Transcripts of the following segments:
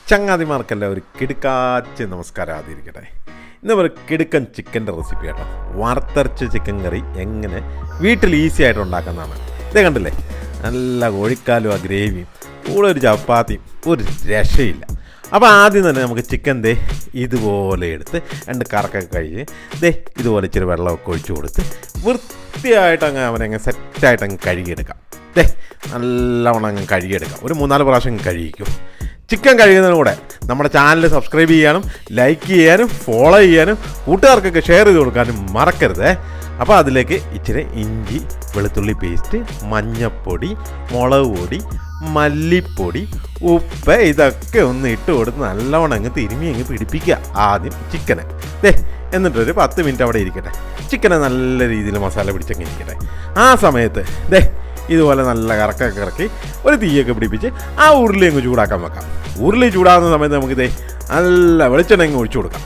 ചങ്ങാതിമാർക്കെല്ലാം ഒരു കിടുക്കാച്ച നമസ്കാരം ആദ്യമിരിക്കട്ടെ. ഇന്ന് ഒരു കിടുക്കൻ ചിക്കൻ്റെ റെസിപ്പി കേട്ടോ. വറുത്തരച്ച ചിക്കൻ കറി എങ്ങനെ വീട്ടിൽ ഈസി ആയിട്ട് ഉണ്ടാക്കുന്നതാണ്. ഇതേ കണ്ടില്ലേ, നല്ല കോഴിക്കാലും ആ ഗ്രേവിയും കൂടെ ഒരു ചപ്പാത്തിയും ഒരു രക്ഷയില്ല. അപ്പോൾ ആദ്യം തന്നെ നമുക്ക് ചിക്കൻ ഇതുപോലെ എടുത്ത് രണ്ട് കറക്കൊക്കെ കഴിഞ്ഞ് ഇതുപോലെ ഇച്ചിരി വെള്ളമൊക്കെ ഒഴിച്ചു കൊടുത്ത് വൃത്തിയായിട്ട് അവനങ്ങ് സെറ്റായിട്ട് അങ്ങ് കഴുകിയെടുക്കാം. നല്ലവണ്ണം അങ്ങ് കഴുകിയെടുക്കാം. ഒരു 3-4 പ്രാവശ്യം കഴുകിക്കും. ചിക്കൻ കഴിയുന്നതിനും കൂടെ നമ്മുടെ ചാനൽ സബ്സ്ക്രൈബ് ചെയ്യാനും ലൈക്ക് ചെയ്യാനും ഫോളോ ചെയ്യാനും കൂട്ടുകാർക്കൊക്കെ ഷെയർ ചെയ്ത് കൊടുക്കാനും മറക്കരുത്. അപ്പോൾ അതിലേക്ക് ഇച്ചിരി ഇഞ്ചി വെളുത്തുള്ളി പേസ്റ്റ്, മഞ്ഞൾപ്പൊടി, മുളക് പൊടി, മല്ലിപ്പൊടി, ഉപ്പ് ഇതൊക്കെ ഒന്ന് ഇട്ട് കൊടുത്ത് നല്ലവണ്ണം അങ്ങ് തിരുമ്മി അങ്ങ് പിടിപ്പിക്കുക ആദ്യം ചിക്കന്. എന്നിട്ടൊരു 10 മിനിറ്റ് അവിടെ ഇരിക്കട്ടെ. ചിക്കനെ നല്ല രീതിയിൽ മസാല പിടിച്ചങ്ങ് ഇരിക്കട്ടെ. ആ സമയത്ത് ഇതുപോലെ നല്ല കറക്കൊക്കെ ഇറക്കി ഒരു തീയൊക്കെ പിടിപ്പിച്ച് ആ ഉരുളി അങ്ങ് ചൂടാക്കാൻ വെക്കാം. ഉരുളി ചൂടാകുന്ന സമയത്ത് നമുക്ക് നല്ല വെളിച്ചെണ്ണ അങ്ങ് ഒഴിച്ചു കൊടുക്കാം.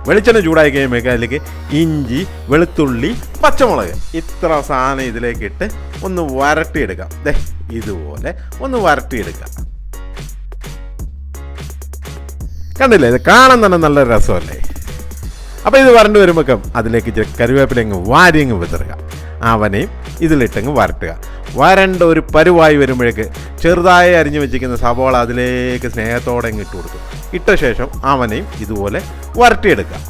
വെളിച്ചെണ്ണ ചൂടായി കഴിയുമ്പോഴേക്കും അതിലേക്ക് ഇഞ്ചി, വെളുത്തുള്ളി, പച്ചമുളക് ഇത്ര സാധനം ഇതിലേക്ക് ഇട്ട് ഒന്ന് വരട്ടിയെടുക്കാം. ഇതുപോലെ ഒന്ന് വരട്ടിയെടുക്കാം. കണ്ടില്ലേ, ഇത് കാണാൻ തന്നെ നല്ല രസമല്ലേ. അപ്പോൾ ഇത് വരണ്ട് വരുമ്പോഴേക്കും അതിലേക്ക് ഇച്ചിരി കറിവേപ്പില അങ്ങ് വാരി അങ്ങ് വിതറുക. അവനെയും ഇതിലിട്ടങ്ങ് വരട്ടുക. വരണ്ട ഒരു പരുവായി വരുമ്പോഴേക്ക് ചെറുതായി അരിഞ്ഞു വെച്ചിരിക്കുന്ന സവോള അതിലേക്ക് സ്നേഹത്തോടെ അങ്ങ് ഇട്ട് കൊടുക്കും. ഇട്ട ശേഷം അവനെയും ഇതുപോലെ വരട്ടിയെടുക്കുക.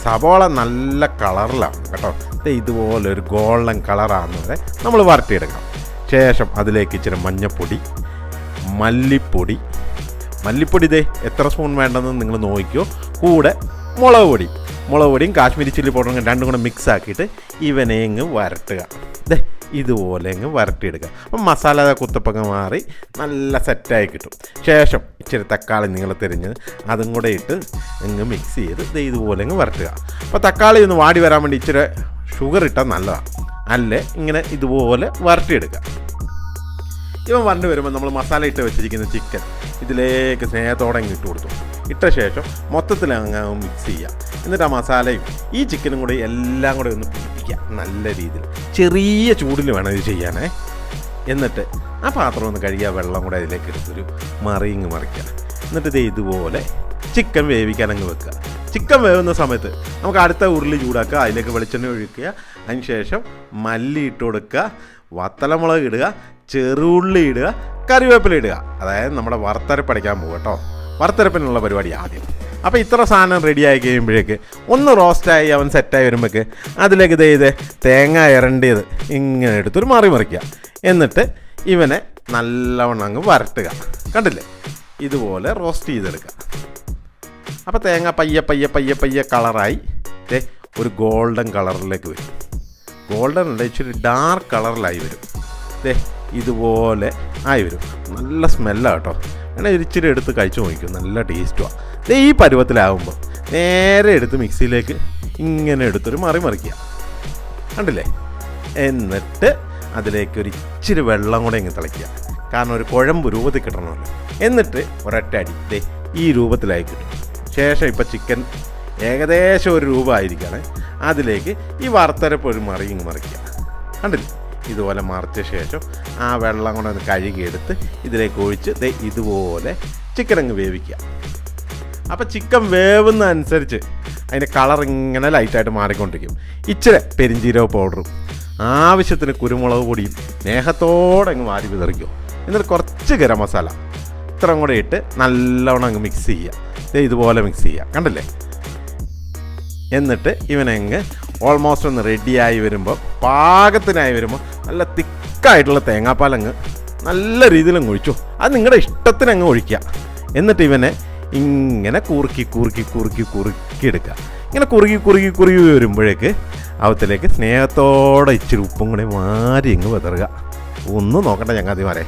സവോള നല്ല കളറിലാണ് കേട്ടോ. ഇതുപോലെ ഒരു ഗോൾഡൻ കളറാകുന്നവരെ നമ്മൾ വരട്ടിയെടുക്കാം. ശേഷം അതിലേക്ക് ഇച്ചിരി മഞ്ഞൾപ്പൊടി, മല്ലിപ്പൊടി എത്ര സ്പൂൺ വേണ്ടെന്ന് നിങ്ങൾ നോക്കിയോ. കൂടെ മുളക് പൊടിയും കാശ്മീരി ചില്ലി പൗഡറും രണ്ടും കൂടെ മിക്സ് ആക്കിയിട്ട് ഇവനെ അങ്ങ് വരട്ടുക. ഇതുപോലെ അങ്ങ് വരട്ടിയെടുക്കുക. അപ്പം മസാല കുത്തപ്പൊക്കെ മാറി നല്ല സെറ്റായി കിട്ടും. ശേഷം ഇച്ചിരി തക്കാളി നീളത്തിരിഞ്ഞ് അതും കൂടെ ഇട്ട് അങ്ങ് മിക്സ് ചെയ്ത് ഇതുപോലെ അങ്ങ് വരട്ടുക. അപ്പോൾ തക്കാളി ഒന്ന് വാടി വരാൻ വേണ്ടി ഇച്ചിരി ഷുഗർ ഇട്ടാൽ നല്ലതാണ്. അല്ലേ ഇങ്ങനെ ഇതുപോലെ വരട്ടിയെടുക്കുക. ഇവൻ വരണ്ട് വരുമ്പോൾ നമ്മൾ മസാല ഇട്ട് വെച്ചിരിക്കുന്ന ചിക്കൻ ഇതിലേക്ക് സ്നേഹത്തോടെ അങ്ങ് ഇട്ട് കൊടുത്തു. ഇട്ട ശേഷം മൊത്തത്തിൽ അങ്ങ് മിക്സ് ചെയ്യുക. എന്നിട്ട് ആ മസാലയും ഈ ചിക്കനും കൂടി എല്ലാം കൂടെ ഒന്ന് പിടിപ്പിക്കുക നല്ല രീതിയിൽ. ചെറിയ ചൂടിൽ വേണം ഇത് ചെയ്യാനേ. എന്നിട്ട് ആ പാത്രം ഒന്ന് കഴുകിയ വെള്ളം കൂടെ അതിലേക്ക് എടുത്തൊരു മറിക്കുക. എന്നിട്ട് ഇതുപോലെ ചിക്കൻ വേവിക്കാൻ അങ്ങ് വെക്കുക. ചിക്കൻ വേവുന്ന സമയത്ത് നമുക്ക് അടുത്ത ഉരുളി ചൂടാക്കുക. അതിലേക്ക് വെളിച്ചെണ്ണ ഒഴിക്കുക. അതിന് ശേഷം മല്ലി ഇട്ട് കൊടുക്കുക, വത്തലമുളക് ഇടുക, ചെറുള്ളി ഇടുക, കറിവേപ്പില ഇടുക. അതായത് നമ്മുടെ വറുത്തരപ്പടയ്ക്കാൻ പോകും കേട്ടോ. വറുത്തരപ്പിനുള്ള പരിപാടി ആദ്യം. അപ്പോൾ ഇത്ര സാധനം റെഡിയായി കഴിയുമ്പോഴേക്ക് ഒന്ന് റോസ്റ്റായി അവൻ സെറ്റായി വരുമ്പോഴേക്ക് അതിലേക്ക് തേങ്ങ ഇരണ്ടിയത് ഇങ്ങനെ എടുത്തൊരു മറിക്കുക. എന്നിട്ട് ഇവനെ നല്ലവണ്ണം അങ്ങ് വരട്ടുക. കണ്ടില്ലേ, ഇതുപോലെ റോസ്റ്റ് ചെയ്തെടുക്കുക. അപ്പോൾ തേങ്ങ പയ്യെ കളറായി ഒരു ഗോൾഡൻ കളറിലേക്ക് വരും. ഗോൾഡൻ അല്ല, ഇച്ചിരി ഡാർക്ക് കളറിലായി വരും. ഇതുപോലെ ആയി വരും. നല്ല സ്മെല്ലാണ് കേട്ടോ. അങ്ങനെ ഇച്ചിരി എടുത്ത് കഴിച്ചു നോക്കും, നല്ല ടേസ്റ്റുമാണ്. ഈ പരുവത്തിലാകുമ്പോൾ നേരെ എടുത്ത് മിക്സിയിലേക്ക് ഇങ്ങനെ എടുത്തൊരു മറിക്കുക. കണ്ടില്ലേ, എന്നിട്ട് അതിലേക്ക് ഒരു ഇച്ചിരി വെള്ളം കൂടെ ഇങ്ങനെ തിളയ്ക്കുക. കാരണം ഒരു കുഴമ്പ് രൂപത്തിൽ കിട്ടണമല്ലോ. എന്നിട്ട് ഒരൊറ്റ അടി ഈ രൂപത്തിലായി കിട്ടും. ശേഷം ഇപ്പം ചിക്കൻ ഏകദേശം ഒരു രൂപമായിരിക്കുകയാണ്. അതിലേക്ക് ഈ വറുത്തരപ്പ് ഒരു മറിക്കുക. കണ്ടില്ലേ, ഇതുപോലെ മറിച്ച ശേഷം ആ വെള്ളം കൊണ്ട് ഒന്ന് കഴുകിയെടുത്ത് ഇതിലേക്ക് ഒഴിച്ച് ഇതുപോലെ ചിക്കൻ അങ്ങ് വേവിക്കുക. അപ്പോൾ ചിക്കൻ വേവുന്ന അനുസരിച്ച് അതിൻ്റെ കളർ ഇങ്ങനെ ലൈറ്റായിട്ട് മാറിക്കൊണ്ടിരിക്കും. ഇച്ചിരി പെരിഞ്ചീരക പൗഡറും ആവശ്യത്തിന് കുരുമുളക് പൊടിയും സ്നേഹത്തോടെ അങ്ങ് മാറി വിതറിക്കും. എന്നിട്ട് കുറച്ച് ഗരം മസാല ഇത്രയും കൂടെ ഇട്ട് നല്ലവണ്ണം അങ്ങ് മിക്സ് ചെയ്യുക. ഇതുപോലെ മിക്സ് ചെയ്യുക. കണ്ടില്ലേ, എന്നിട്ട് ഇവനങ്ങ് ഓൾമോസ്റ്റ് ഒന്ന് റെഡിയായി വരുമ്പോൾ പാകത്തിനായി വരുമ്പോൾ നല്ല തിക്കായിട്ടുള്ള തേങ്ങാപ്പാലങ്ങ് നല്ല രീതിയിലങ്ങ് ഒഴിച്ചു. അത് നിങ്ങളുടെ ഇഷ്ടത്തിന് അങ്ങ് ഒഴിക്കുക. എന്നിട്ട് ഇവനെ ഇങ്ങനെ കുറുക്കി എടുക്കുക. ഇങ്ങനെ കുറുകി വരുമ്പോഴേക്ക് അവത്തിലേക്ക് സ്നേഹത്തോടെ ഇച്ചിരി ഉപ്പും കൂടെ മാറി അങ്ങ് വിതറുക. ഒന്നും നോക്കണ്ട ചങ്ങാതിമാരെ.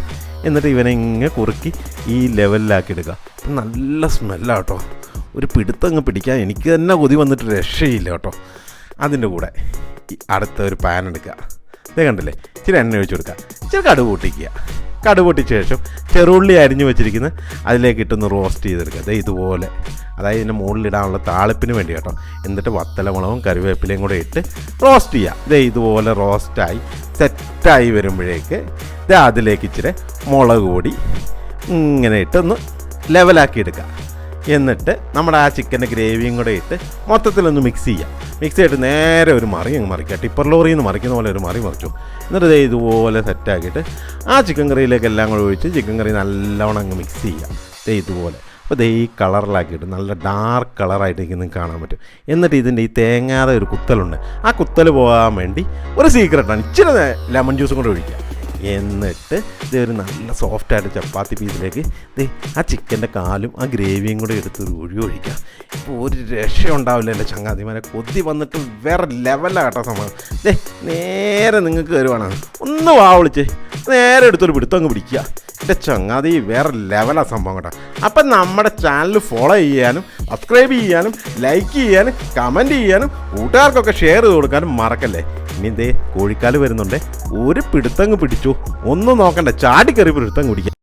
എന്നിട്ട് ഇവനെ ഇങ്ങനെ കുറുക്കി ഈ ലെവലിലാക്കി എടുക്കുക. നല്ല സ്മെല്ലാണ് കേട്ടോ. ഒരു പിടുത്തങ്ങ് പിടിക്കാൻ എനിക്ക് തന്നെ കൊതി വന്നിട്ട് രക്ഷയില്ല കേട്ടോ. അതിൻ്റെ കൂടെ അടുത്ത ഒരു പാൻ എടുക്കുക. കണ്ടില്ലേ, ഇച്ചിരി എണ്ണ ഒഴിച്ച് കൊടുക്കുക. ഇച്ചിരി കടുക് പൊട്ടിച്ച ശേഷം ചെറുള്ളി അരിഞ്ഞു വെച്ചിരിക്കുന്ന അതിലേക്ക് ഇട്ടൊന്ന് റോസ്റ്റ് ചെയ്തെടുക്കുക. ഇതുപോലെ, അതായത് ഇതിൻ്റെ മുകളിലിടാനുള്ള താളിപ്പിന് വേണ്ടി കേട്ടോ. എന്നിട്ട് വത്തലമുളകും കറിവേപ്പിലയും കൂടെ ഇട്ട് റോസ്റ്റ് ചെയ്യുക. ഇതുപോലെ റോസ്റ്റായി സെറ്റായി വരുമ്പോഴേക്ക് അതിലേക്ക് ഇച്ചിരി മുളക് പൊടി, ഇങ്ങനെ ഇട്ടൊന്ന് ലെവലാക്കി എടുക്കുക. എന്നിട്ട് നമ്മുടെ ആ ചിക്കൻ്റെ ഗ്രേവിയും കൂടെ ഇട്ട് മൊത്തത്തിലൊന്ന് മിക്സ് ചെയ്യാം. മിക്സ് ചെയ്തിട്ട് നേരെ ഒരു മറി അങ്ങ് മറിക്കുക. ടിപ്പർ ലോറിയിൽ നിന്ന് മറിക്കുന്ന പോലെ ഒരു മറി മറിച്ചു. എന്നിട്ട് ഇതുപോലെ സെറ്റാക്കിയിട്ട് ആ ചിക്കൻ കറിയിലേക്ക് എല്ലാം കൂടെ ഒഴിച്ച് ചിക്കൻ കറി നല്ലവണ്ണം അങ്ങ് മിക്സ് ചെയ്യാം. ഇതുപോലെ. അപ്പോൾ ഈ കളറിലാക്കിയിട്ട് നല്ല ഡാർക്ക് കളറായിട്ട് നിങ്ങൾക്ക് കാണാൻ പറ്റും. എന്നിട്ട് ഇതിൻ്റെ ഈ തേങ്ങാതെ ഒരു കുത്തലുണ്ട്. ആ കുത്തൽ പോകാൻ വേണ്ടി ഒരു സീക്രട്ടാണ്, ഇച്ചിരി ലെമൺ ജ്യൂസും കൂടെ ഒഴിക്കുക. എന്നിട്ട് ഒരു നല്ല സോഫ്റ്റായിട്ട് ചപ്പാത്തി പീസിലേക്ക് ആ ചിക്കൻ്റെ കാലും ആ ഗ്രേവിയും കൂടെ എടുത്തൊരു ഒഴിക്കാം. ഇപ്പോൾ ഒരു രക്ഷ ഉണ്ടാവില്ല എൻ്റെ ചങ്ങാതിമാരെ. കൊതി വന്നിട്ട് വേറെ ലെവലാണ് കേട്ടോ സംഭവം. നേരെ നിങ്ങൾക്ക് വരുവാണ്, ഒന്ന് വാ വിളിച്ച് നേരെ എടുത്തൊരു പിടുത്തം അങ്ങ് പിടിക്കുക. എൻ്റെ ചങ്ങാതി വേറെ ലെവലാണ് സംഭവം കേട്ടോ. അപ്പം നമ്മുടെ ചാനൽ ഫോളോ ചെയ്യാനും സബ്സ്ക്രൈബ് ചെയ്യാനും ലൈക്ക് ചെയ്യാനും കമൻറ്റ് ചെയ്യാനും കൂട്ടുകാർക്കൊക്കെ ഷെയർ ചെയ്ത് കൊടുക്കാനും മറക്കല്ലേ. ഇനി കോഴിക്കാല് വരുന്നുണ്ട്, ഒരു പിടുത്തങ്ങ് പിടിച്ചു, ഒന്നും നോക്കണ്ട, ചാടിക്കറി പിടുത്തം കുടിക്കാം.